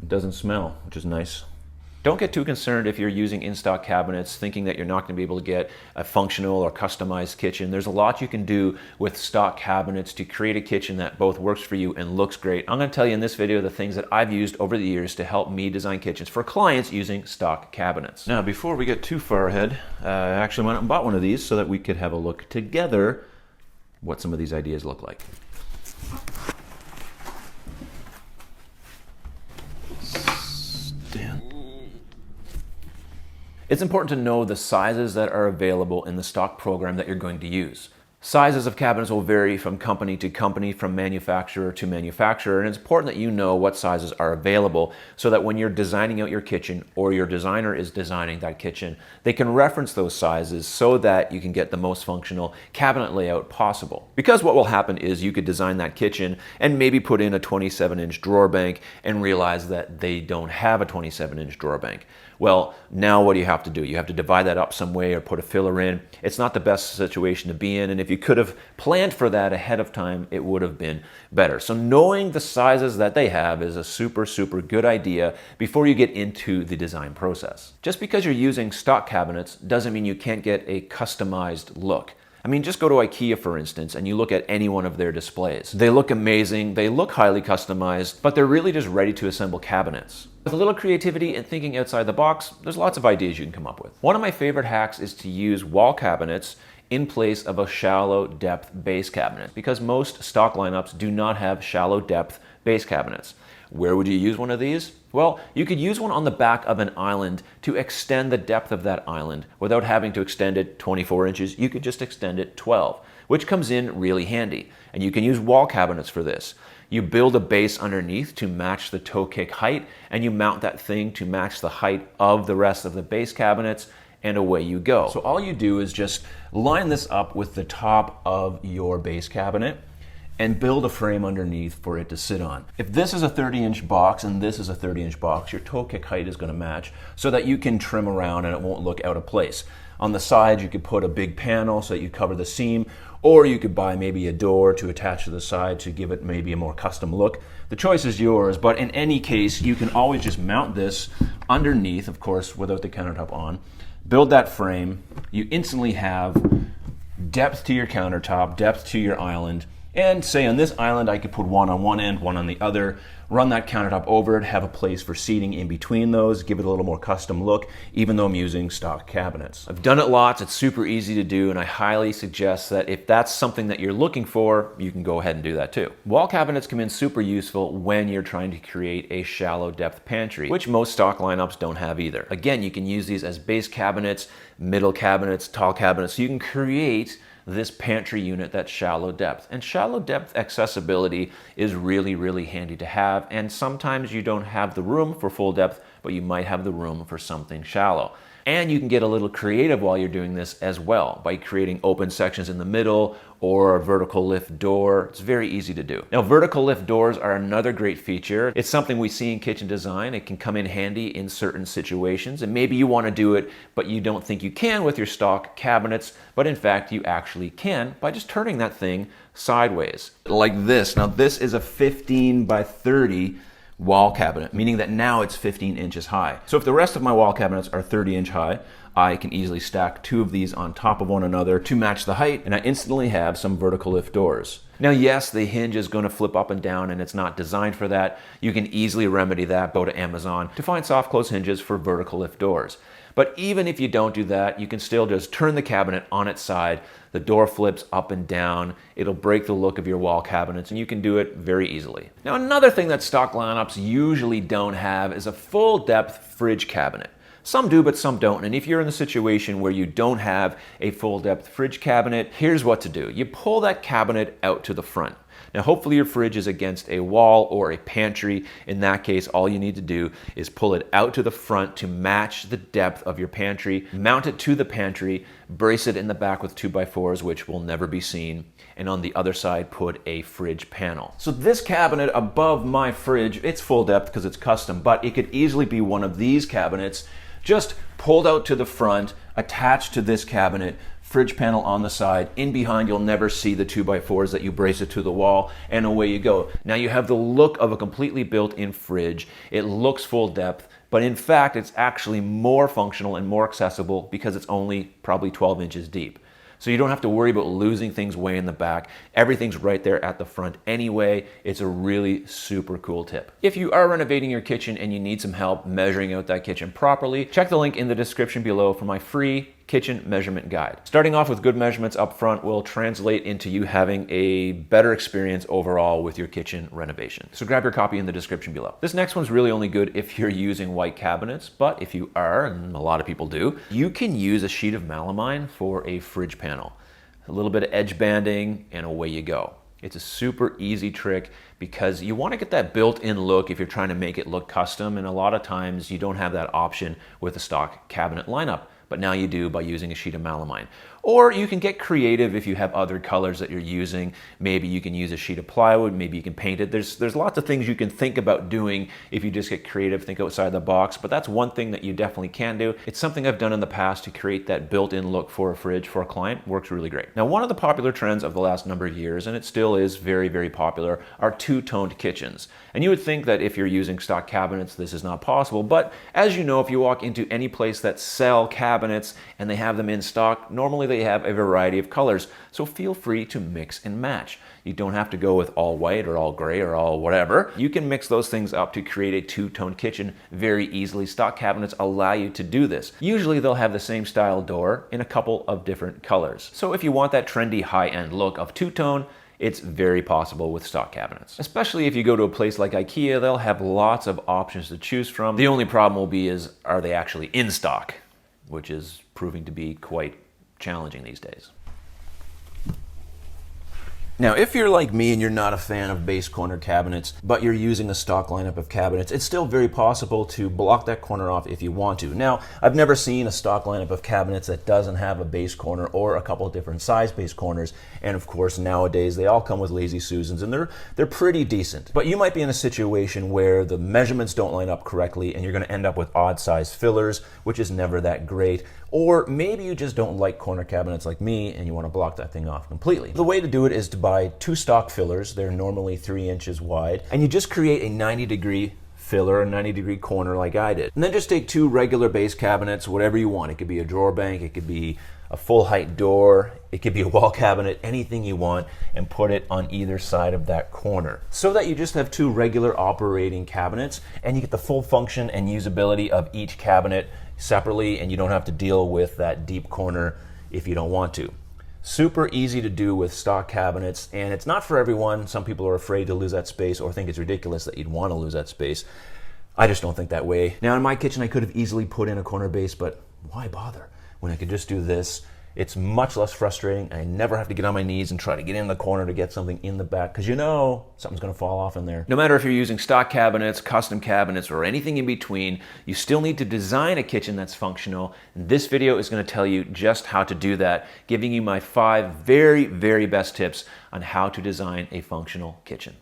It doesn't smell, which is nice. Don't get too concerned if you're using in-stock cabinets thinking that you're not going to be able to get a functional or customized kitchen. There's a lot you can do with stock cabinets to create a kitchen that both works for you and looks great. I'm going to tell you in this video the things that I've used over the years to help me design kitchens for clients using stock cabinets. Now, before we get too far ahead, I actually went out and bought one of these so that we could have a look together what some of these ideas look like. It's important to know the sizes that are available in the stock program that you're going to use. Sizes of cabinets will vary from company to company, from manufacturer to manufacturer, and it's important that you know what sizes are available so that when you're designing out your kitchen or your designer is designing that kitchen, they can reference those sizes so that you can get the most functional cabinet layout possible. Because what will happen is you could design that kitchen and maybe put in a 27-inch drawer bank and realize that they don't have a 27-inch drawer bank. Well, now what do you have to do? You have to divide that up some way or put a filler in. It's not the best situation to be in, and if you could have planned for that ahead of time, it would have been better. So knowing the sizes that they have is a super good idea before you get into the design process. Just because you're using stock cabinets doesn't mean you can't get a customized look. I mean, just go to IKEA, for instance, and you look at any one of their displays. They look amazing, they look highly customized, but they're really just ready to assemble cabinets. With a little creativity and thinking outside the box, there's lots of ideas you can come up with. One of my favorite hacks is to use wall cabinets in place of a shallow depth base cabinet, because most stock lineups do not have shallow depth base cabinets. Where would you use one of these? Well, you could use one on the back of an island to extend the depth of that island without having to extend it 24 inches. You could just extend it 12, which comes in really handy. And you can use wall cabinets for this. You build a base underneath to match the toe kick height, and you mount that thing to match the height of the rest of the base cabinets, and away you go. So all you do is just line this up with the top of your base cabinet and build a frame underneath for it to sit on. If this is a 30-inch box and this is a 30-inch box, your toe kick height is going to match so that you can trim around and it won't look out of place. On the side, you could put a big panel so that you cover the seam, or you could buy maybe a door to attach to the side to give it maybe a more custom look. The choice is yours, but in any case, you can always just mount this underneath, of course, without the countertop on. Build that frame. You instantly have depth to your countertop, depth to your island. And say on this island, I could put one on one end, one on the other, run that countertop over it, have a place for seating in between those, give it a little more custom look, even though I'm using stock cabinets. I've done it lots, it's super easy to do, and I highly suggest that if that's something that you're looking for, you can go ahead and do that too. Wall cabinets come in super useful when you're trying to create a shallow depth pantry, which most stock lineups don't have either. Again, you can use these as base cabinets, middle cabinets, tall cabinets, so you can create this pantry unit that's shallow depth. And shallow depth accessibility is really handy to have, and sometimes you don't have the room for full depth, but you might have the room for something shallow. And you can get a little creative while you're doing this as well by creating open sections in the middle or a vertical lift door. It's very easy to do. Now, vertical lift doors are another great feature. It's something we see in kitchen design. It can come in handy in certain situations, and maybe you want to do it, but you don't think you can with your stock cabinets, but in fact, you actually can by just turning that thing sideways, like this. Now, this is a 15 by 30 wall cabinet, meaning that now it's 15 inches high. So if the rest of my wall cabinets are 30-inch high, I can easily stack two of these on top of one another to match the height, and I instantly have some vertical lift doors. Now, yes, the hinge is going to flip up and down, and it's not designed for that. You can easily remedy that. Go to Amazon to find soft close hinges for vertical lift doors. But even if you don't do that, you can still just turn the cabinet on its side. The door flips up and down. It'll break the look of your wall cabinets, and you can do it very easily. Now, another thing that stock lineups usually don't have is a full depth fridge cabinet. Some do, but some don't. And if you're in the situation where you don't have a full depth fridge cabinet, here's what to do. You pull that cabinet out to the front. Now, hopefully your fridge is against a wall or a pantry. In that case, all you need to do is pull it out to the front to match the depth of your pantry, mount it to the pantry, brace it in the back with 2x4s, which will never be seen, and on the other side, put a fridge panel. So this cabinet above my fridge, it's full depth because it's custom, but it could easily be one of these cabinets just pulled out to the front, attached to this cabinet, fridge panel on the side. In behind, you'll never see the 2x4s that you brace it to the wall, and away you go. Now you have the look of a completely built-in fridge. It looks full depth, but in fact, it's actually more functional and more accessible because it's only probably 12 inches deep. So you don't have to worry about losing things way in the back. Everything's right there at the front anyway. It's a really super cool tip. If you are renovating your kitchen and you need some help measuring out that kitchen properly, check the link in the description below for my free kitchen measurement guide. Starting off with good measurements up front will translate into you having a better experience overall with your kitchen renovation. So grab your copy in the description below. This next one's really only good if you're using white cabinets, but if you are, and a lot of people do, you can use a sheet of melamine for a fridge panel. A little bit of edge banding and away you go. It's a super easy trick because you want to get that built-in look if you're trying to make it look custom, and a lot of times you don't have that option with a stock cabinet lineup. But now you do by using a sheet of melamine. Or you can get creative if you have other colors that you're using. Maybe you can use a sheet of plywood, maybe you can paint it. There's lots of things you can think about doing if you just get creative, think outside the box, but that's one thing that you definitely can do. It's something I've done in the past to create that built-in look for a fridge for a client. Works really great. Now, one of the popular trends of the last number of years, and it still is very, very popular, are two-toned kitchens. And you would think that if you're using stock cabinets, this is not possible, but as you know, if you walk into any place that sell cabinets and they have them in stock, normally they have a variety of colors, so feel free to mix and match. You don't have to go with all white or all gray or all whatever. You can mix those things up to create a two-tone kitchen very easily. Stock cabinets allow you to do this. Usually they'll have the same style door in a couple of different colors. So if you want that trendy high-end look of two-tone, it's very possible with stock cabinets. Especially if you go to a place like IKEA, they'll have lots of options to choose from. The only problem will be are they actually in stock, which is proving to be quite challenging these days. Now, if you're like me and you're not a fan of base corner cabinets, but you're using a stock lineup of cabinets, it's still very possible to block that corner off if you want to. Now, I've never seen a stock lineup of cabinets that doesn't have a base corner or a couple of different size base corners. And of course, nowadays, they all come with Lazy Susans, and they're pretty decent. But you might be in a situation where the measurements don't line up correctly, and you're gonna end up with odd size fillers, which is never that great. Or maybe you just don't like corner cabinets like me and you want to block that thing off completely. The way to do it is to buy two stock fillers. They're normally 3 inches wide, and you just create a 90-degree filler, a 90-degree corner like I did. And then just take two regular base cabinets, whatever you want. It could be a drawer bank, it could be a full height door, it could be a wall cabinet, anything you want, and put it on either side of that corner. So that you just have two regular operating cabinets, and you get the full function and usability of each cabinet separately, and you don't have to deal with that deep corner if you don't want to. Super easy to do with stock cabinets, and it's not for everyone. Some people are afraid to lose that space or think it's ridiculous that you'd want to lose that space. I just don't think that way. Now in my kitchen I could have easily put in a corner base, but why bother when I could just do this? It's much less frustrating. I never have to get on my knees and try to get in the corner to get something in the back, because you know something's going to fall off in there. No matter if you're using stock cabinets, custom cabinets, or anything in between, you still need to design a kitchen that's functional. And this video is going to tell you just how to do that, giving you my 5 very, very best tips on how to design a functional kitchen.